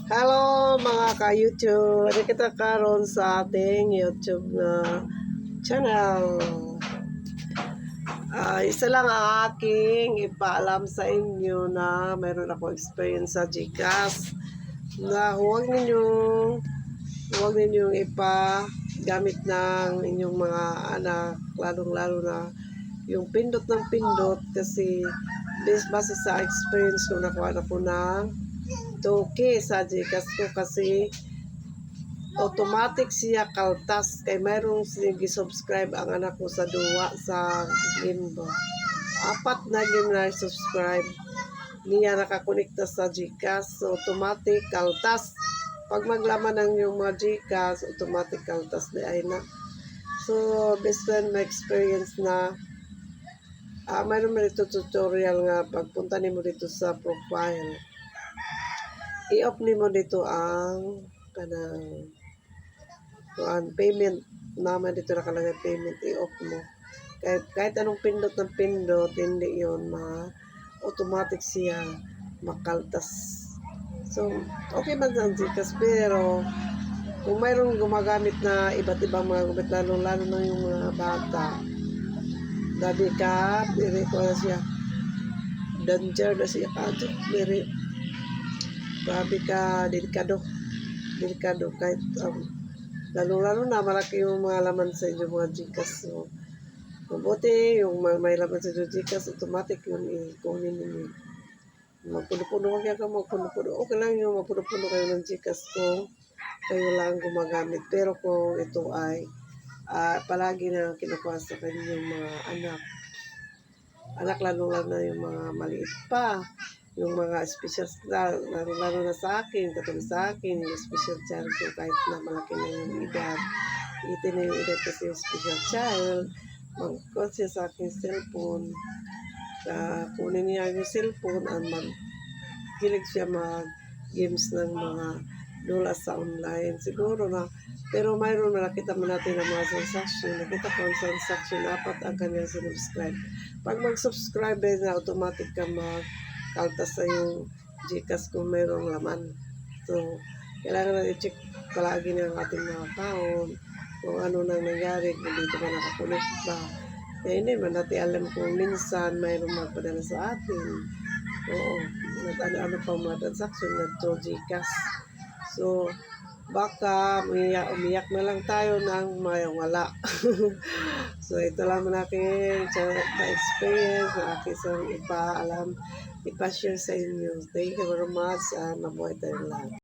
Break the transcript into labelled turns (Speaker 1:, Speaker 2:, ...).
Speaker 1: Hello mga ka-YouTube. Ano kita karon sa ating YouTube na channel. Isa lang ang aking ipaalam sa inyo na mayroon ako experience sa GCash na huwag ninyong ipagamit ng inyong mga anak, lalong-lalo na yung pindot ng pindot kasi base sa experience ko nakuha na ko ng 2K sa GCash ko kasi automatic siya kaltas kay mayroong subscribe ang anak ko sa duwa sa game ba. 4 na game na subscribe niya nakakonekta sa GCash, so automatic kaltas. Pag maglaman ng yung mga GCash, automatic kaltas di ay na. So, best friend my experience na mayroon mo dito tutorial nga pagpunta nimo dito sa profile. I-off nimo dito ang kanang payment. Naman dito nakalagay payment, i-off mo. Kahit anong pindot ng pindot, hindi yon automatic siya makaltas. So, okay man sa GCash, pero kung mayroong gumagamit na iba't ibang mga gamit, lalo na yung mga bata, dabi ka, diri ko na siya, danger na siya kadyo, diri, grabe ka, delikado, kahit, lalo na malaki yung mga laman sa inyo mga GCash. So, mabuti yung may laman sa inyo GCash, automatic yun kunin ninyo. Magpuno-puno, huwag yan ka magpuno-puno. Okay lang yung magpuno-puno kayo ng GCash kung kayo lang gumagamit. Pero kung ito ay palagi na kinukuha sa kanyang mga anak lalo na yung mga maliit pa, yung mga special, lalo na sa akin, katulad sa akin, yung special child ko kahit na malaki na yung edad, 18 na yung edad kasi yung special child, mag-call siya sa aking cellphone, kunin niya yung cellphone at magkilig siya mag-games ng mga dola sa online. Siguro na, pero mayroon na nakita mo natin ang mga transaction. Nakita ko ang transaction, 4 ang kanyang sinubscribe. Pag mag-subscribe na automatic ka kaltas sa yung GCash kung mayroong laman. So, kailangan na i-check palagi ng ating mga account kung ano nang nangyari, kung dito ba nakakunik ba. Kaya hindi man natin alam kung minsan mayroong magpadala sa atin. Oo, ano pang mga transaction na through GCash. So, baka umiyak na lang tayo ng may wala. So, ito lang man aking experience na aking sa ipashare sa inyo. Thank you very much. Mabuhay tayo lahat.